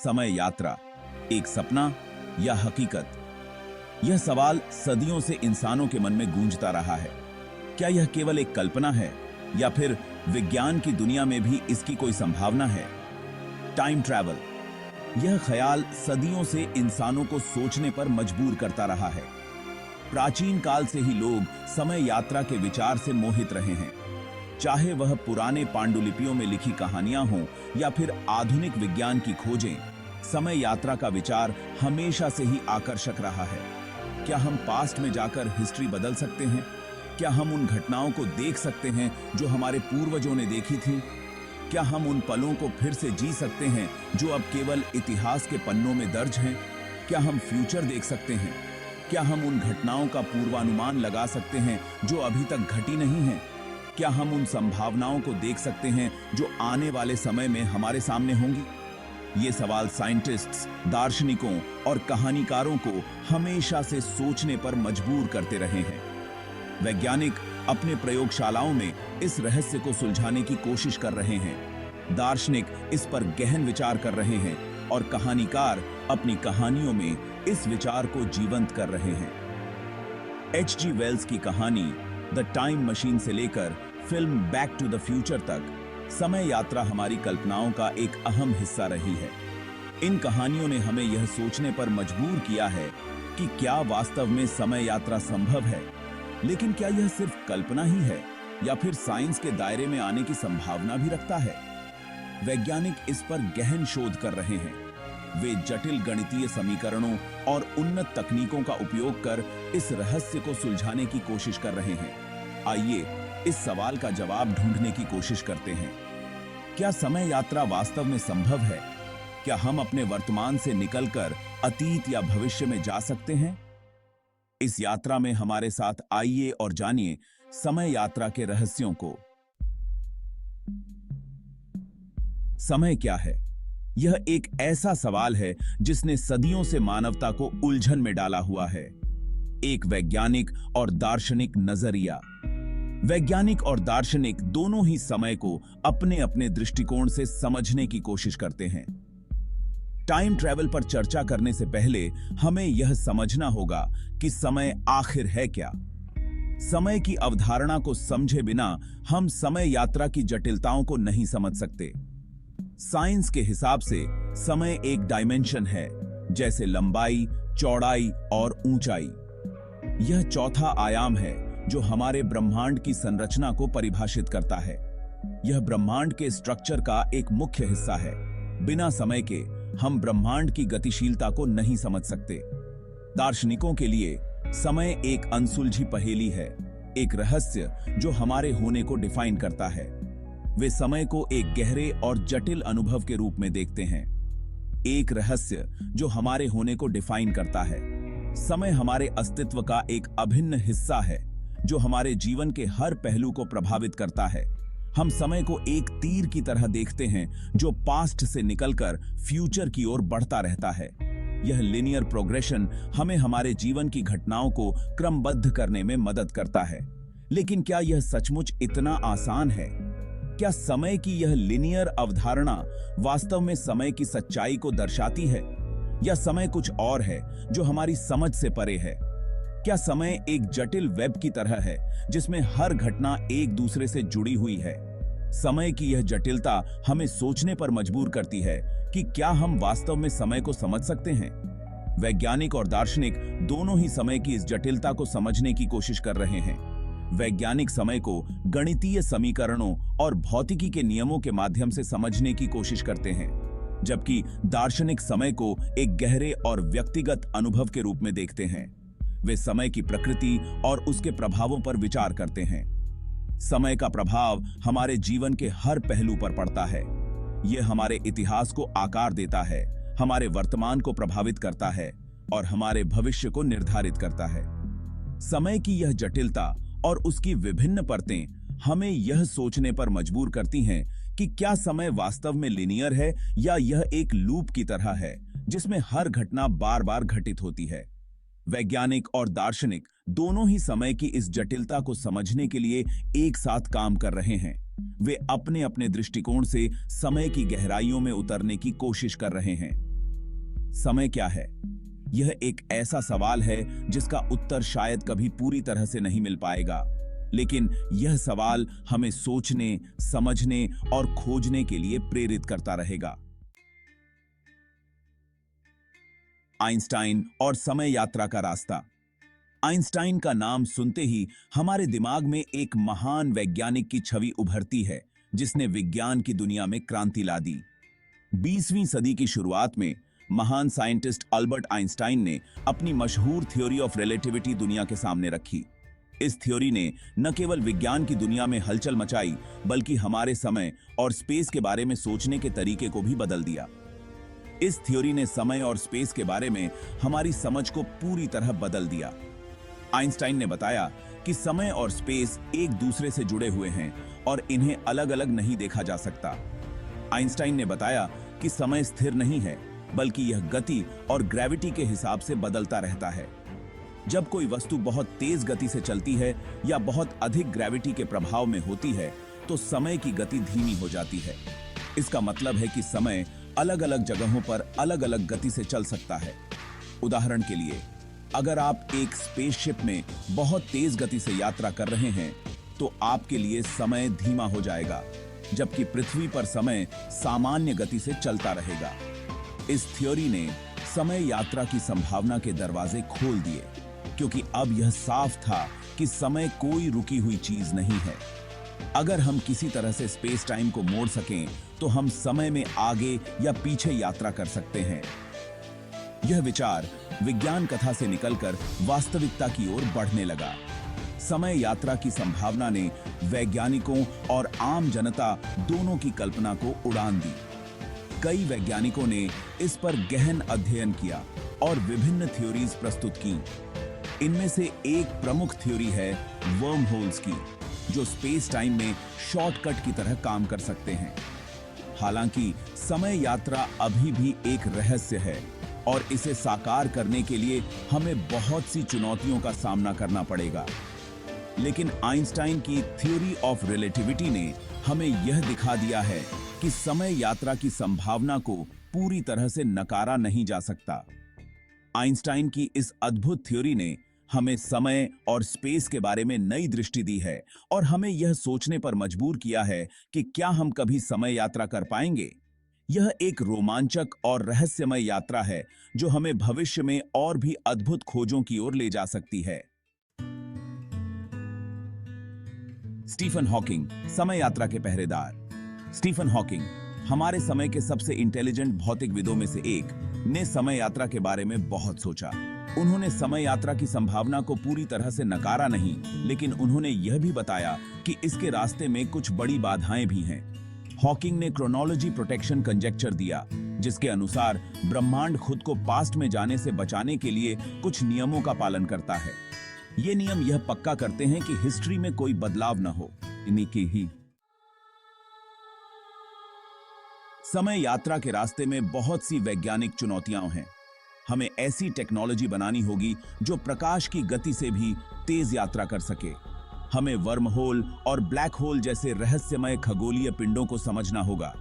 समय यात्रा एक सपना या हकीकत? यह सवाल सदियों से इंसानों के मन में गूंजता रहा है। क्या यह केवल एक कल्पना है या फिर विज्ञान की दुनिया में भी इसकी कोई संभावना है? टाइम ट्रैवल, यह ख्याल सदियों से इंसानों को सोचने पर मजबूर करता रहा है। प्राचीन काल से ही लोग समय यात्रा के विचार से मोहित रहे हैं। चाहे वह पुराने पांडुलिपियों में लिखी कहानियां हों या फिर आधुनिक विज्ञान की खोजें, समय यात्रा का विचार हमेशा से ही आकर्षक रहा है। क्या हम पास्ट में जाकर हिस्ट्री बदल सकते हैं? क्या हम उन घटनाओं को देख सकते हैं जो हमारे पूर्वजों ने देखी थी? क्या हम उन पलों को फिर से जी सकते हैं जो अब केवल इतिहास के पन्नों में दर्ज हैं? क्या हम फ्यूचर देख सकते हैं? क्या हम उन घटनाओं का पूर्वानुमान लगा सकते हैं जो अभी तक घटी नहीं हैं? क्या हम उन संभावनाओं को देख सकते हैं जो आने वाले समय में हमारे सामने होंगी? ये सवाल साइंटिस्ट्स, दार्शनिकों और कहानीकारों को हमेशा से सोचने पर मजबूर करते रहे हैं। वैज्ञानिक अपने प्रयोगशालाओं में इस रहस्य को सुलझाने की कोशिश कर रहे हैं, दार्शनिक इस पर गहन विचार कर रहे हैं और कहानीकार अपनी कहानियों में इस विचार को जीवंत कर रहे हैं। H.G. वेल्स की कहानी द टाइम मशीन से लेकर film back to the future तक समय यात्रा हमारी कल्पनाओं का एक अहम हिस्सा रही है। इन कहानियों ने हमें यह सोचने पर मजबूर किया है कि क्या वास्तव में समय यात्रा संभव है, लेकिन क्या यह सिर्फ कल्पना ही है या फिर साइंस के दायरे में आने की संभावना भी रखता है? वैज्ञानिक इस पर गहन शोध कर रहे हैं। वे जटिल गणितीय समीकरणों और उन्नत तकनीकों का उपयोग कर इस रहस्य को सुलझाने की कोशिश कर रहे हैं। आइए इस सवाल का जवाब ढूंढने की कोशिश करते हैं। क्या समय यात्रा वास्तव में संभव है? क्या हम अपने वर्तमान से निकलकर अतीत या भविष्य में जा सकते हैं? इस यात्रा में हमारे साथ आइए और जानिए समय यात्रा के रहस्यों को। समय क्या है? यह एक ऐसा सवाल है जिसने सदियों से मानवता को उलझन में डाला हुआ है। एक वैज्ञानिक और दार्शनिक नजरिया। वैज्ञानिक और दार्शनिक दोनों ही समय को अपने अपने दृष्टिकोण से समझने की कोशिश करते हैं। टाइम ट्रैवल पर चर्चा करने से पहले हमें यह समझना होगा कि समय आखिर है क्या। समय की अवधारणा को समझे बिना हम समय यात्रा की जटिलताओं को नहीं समझ सकते। साइंस के हिसाब से समय एक डायमेंशन है, जैसे लंबाई, चौड़ाई और ऊंचाई। यह चौथा आयाम है जो हमारे ब्रह्मांड की संरचना को परिभाषित करता है। यह ब्रह्मांड के स्ट्रक्चर का एक मुख्य हिस्सा है। बिना समय के हम ब्रह्मांड की गतिशीलता को नहीं समझ सकते। दार्शनिकों के लिए समय एक अनसुलझी पहेली है, एक रहस्य जो हमारे होने को डिफाइन करता है। वे समय को एक गहरे और जटिल अनुभव के रूप में देखते हैं, एक रहस्य जो हमारे होने को डिफाइन करता है। समय हमारे अस्तित्व का एक अभिन्न हिस्सा है जो हमारे जीवन के हर पहलू को प्रभावित करता है। हम समय को एक तीर की तरह देखते हैं जो पास्ट से निकलकर फ्यूचर की ओर बढ़ता रहता है। यह लिनियर प्रोग्रेशन हमें हमारे जीवन की घटनाओं को क्रमबद्ध करने में मदद करता है। लेकिन क्या यह सचमुच इतना आसान है? क्या समय की यह लिनियर अवधारणा वास्तव में समय की सच्चाई को दर्शाती है, या समय कुछ और है जो हमारी समझ से परे है? क्या समय एक जटिल वेब की तरह है जिसमें हर घटना एक दूसरे से जुड़ी हुई है? समय की यह जटिलता हमें सोचने पर मजबूर करती है कि क्या हम वास्तव में समय को समझ सकते हैं। वैज्ञानिक और दार्शनिक दोनों ही समय की इस जटिलता को समझने की कोशिश कर रहे हैं। वैज्ञानिक समय को गणितीय समीकरणों और भौतिकी के नियमों के माध्यम से समझने की कोशिश करते हैं, जबकि दार्शनिक समय को एक गहरे और व्यक्तिगत अनुभव के रूप में देखते हैं। वे समय की प्रकृति और उसके प्रभावों पर विचार करते हैं। समय का प्रभाव हमारे जीवन के हर पहलू पर पड़ता है। यह हमारे इतिहास को आकार देता है, हमारे वर्तमान को प्रभावित करता है और हमारे भविष्य को निर्धारित करता है। समय की यह जटिलता और उसकी विभिन्न परतें हमें यह सोचने पर मजबूर करती हैं कि क्या समय वास्तव में लिनियर है या यह एक लूप की तरह है जिसमें हर घटना बार बार घटित होती है। वैज्ञानिक और दार्शनिक दोनों ही समय की इस जटिलता को समझने के लिए एक साथ काम कर रहे हैं। वे अपने अपने दृष्टिकोण से समय की गहराइयों में उतरने की कोशिश कर रहे हैं। समय क्या है? यह एक ऐसा सवाल है जिसका उत्तर शायद कभी पूरी तरह से नहीं मिल पाएगा, लेकिन यह सवाल हमें सोचने, समझने और खोजने के लिए प्रेरित करता रहेगा। आइंस्टाइन और समय यात्रा का रास्ता। आइंस्टाइन का नाम सुनते ही हमारे दिमाग में एक महान वैज्ञानिक की छवि उभरती है जिसने विज्ञान की दुनिया में क्रांति ला दी। 20वीं सदी की शुरुआत में महान साइंटिस्ट अल्बर्ट आइंस्टाइन ने अपनी मशहूर थ्योरी ऑफ रिलेटिविटी दुनिया के सामने रखी। इस थ्योरी ने न केवल विज्ञान की दुनिया में हलचल मचाई, बल्कि हमारे समय और स्पेस के बारे में सोचने के तरीके को भी बदल दिया। इस थ्योरी ने समय और स्पेस के बारे में हमारी समझ को पूरी तरह बदल दिया। आइंस्टाइन ने बताया कि समय और स्पेस एक दूसरे से जुड़े हुए हैं और इन्हें अलग अलग नहीं देखा जा सकता। आइंस्टाइन ने बताया कि समय स्थिर नहीं है, बल्कि यह गति और ग्रेविटी के हिसाब से बदलता रहता है। जब कोई वस्तु बहुत तेज गति से चलती है या बहुत अधिक ग्रेविटी के प्रभाव में होती है, तो समय की गति धीमी हो जाती है। इसका मतलब है कि समय अलग अलग जगहों पर अलग अलग गति से चल सकता है। उदाहरण के लिए, अगर आप एक स्पेसशिप में बहुत तेज गति से यात्रा कर रहे हैं, तो आपके लिए समय धीमा हो जाएगा, जबकि पृथ्वी पर समय सामान्य गति से चलता रहेगा। इस थ्योरी ने समय यात्रा की संभावना के दरवाजे खोल दिए, क्योंकि अब यह साफ था कि समय कोई रुकी हुई चीज नहीं है। अगर हम किसी तरह से स्पेस टाइम को मोड़ सकें, तो हम समय में आगे या पीछे यात्रा कर सकते हैं। यह विचार विज्ञान कथा से निकलकर वास्तविकता की ओर बढ़ने लगा। समय यात्रा की संभावना ने वैज्ञानिकों और आम जनता दोनों की कल्पना को उड़ान दी। कई वैज्ञानिकों ने इस पर गहन अध्ययन किया और विभिन्न थ्योरीज प्रस्तुत की। इनमें से एक प्रमुख थ्योरी है वर्म होल्स की, जो स्पेस टाइम में शॉर्टकट की तरह काम कर सकते हैं। हालांकि समय यात्रा अभी भी एक रहस्य है और इसे साकार करने के लिए हमें बहुत सी चुनौतियों का सामना करना पड़ेगा। लेकिन आइंस्टाइन की थ्योरी ऑफ रिलेटिविटी ने हमें यह दिखा दिया है कि समय यात्रा की संभावना को पूरी तरह से नकारा नहीं जा सकता। आइंस्टाइन की इस अद्भुत थ्योरी ने हमें समय और स्पेस के बारे में नई दृष्टि दी है और हमें यह सोचने पर मजबूर किया है कि क्या हम कभी समय यात्रा कर पाएंगे। यह एक रोमांचक और रहस्यमय यात्रा है जो हमें भविष्य में और भी अद्भुत खोजों की ओर ले जा सकती है। स्टीफन हॉकिंग, समय यात्रा के पहरेदार। स्टीफन हॉकिंग, हमारे समय के सबसे इंटेलिजेंट भौतिकविदों में से एक, ने समय यात्रा के बारे में बहुत सोचा। उन्होंने समय यात्रा की संभावना को पूरी तरह से नकारा नहीं, लेकिन उन्होंने यह भी बताया कि इसके रास्ते में कुछ बड़ी बाधाएं भी हैं। हॉकिंग ने क्रोनोलॉजी प्रोटेक्शन कंजेक्चर दिया, जिसके अनुसार ब्रह्मांड खुद को पास्ट में जाने से बचाने के लिए कुछ नियमों का पालन करता है। ये नियम यह पक्का करते हैं कि हिस्ट्री में कोई बदलाव न हो, इन्हीं की ही। समय यात्रा के रास्ते में बहुत सी वैज्ञानिक चुनौतियां हैं। हमें ऐसी टेक्नोलॉजी बनानी होगी जो प्रकाश की गति से भी तेज यात्रा कर सके। हमें वर्म होल और ब्लैक होल जैसे रहस्यमय खगोलीय पिंडों को समझना होगा,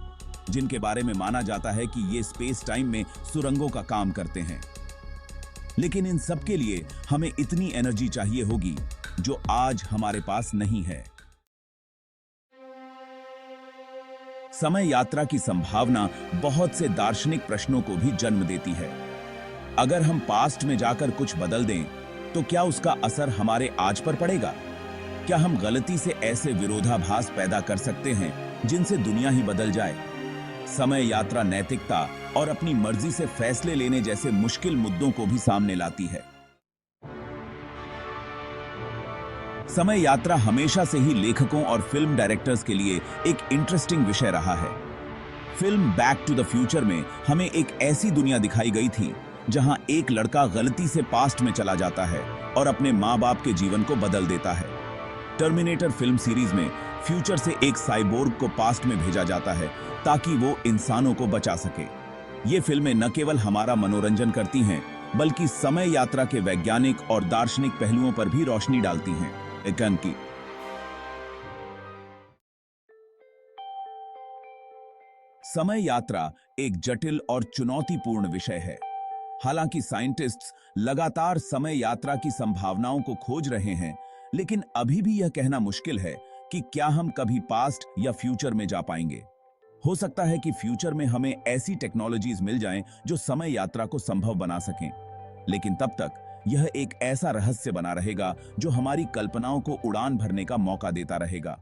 जिनके बारे में माना जाता है कि ये स्पेस टाइम में सुरंगों का काम करते हैं। लेकिन इन सब के लिए हमें इतनी एनर्जी चाहिए होगी जो आज हमारे पास नहीं है। समय यात्रा की संभावना बहुत से दार्शनिक प्रश्नों को भी जन्म देती है। अगर हम पास्ट में जाकर कुछ बदल दें, तो क्या उसका असर हमारे आज पर पड़ेगा? क्या हम गलती से ऐसे विरोधाभास पैदा कर सकते हैं जिनसे दुनिया ही बदल जाए? समय यात्रा नैतिकता और अपनी मर्जी से फैसले लेने जैसे मुश्किल मुद्दों को भी सामने लाती है। समय यात्रा हमेशा से ही लेखकों और फिल्म डायरेक्टर्स के लिए एक इंटरेस्टिंग विषय रहा है। Film back to the future में हमें एक ऐसी दुनिया दिखाई गई थी जहां एक लड़का गलती से पास्ट में चला जाता है और अपने माँ बाप के जीवन को बदल देता है। टर्मिनेटर फिल्म सीरीज में फ्यूचर से एक साइबोर्ग को पास्ट में भेजा जाता है ताकि वो इंसानों को बचा सके। ये फिल्में न केवल हमारा मनोरंजन करती हैं, बल्कि समय यात्रा के वैज्ञानिक और दार्शनिक पहलुओं पर भी रोशनी डालती हैं। की समय यात्रा एक जटिल और चुनौतीपूर्ण विषय है। हालांकि साइंटिस्ट्स लगातार समय यात्रा की संभावनाओं को खोज रहे हैं, लेकिन अभी भी यह कहना मुश्किल है कि क्या हम कभी पास्ट या फ्यूचर में जा पाएंगे। हो सकता है कि फ्यूचर में हमें ऐसी टेक्नोलॉजीज मिल जाएं जो समय यात्रा को संभव बना सकें, लेकिन तब तक यह एक ऐसा रहस्य बना रहेगा जो हमारी कल्पनाओं को उड़ान भरने का मौका देता रहेगा।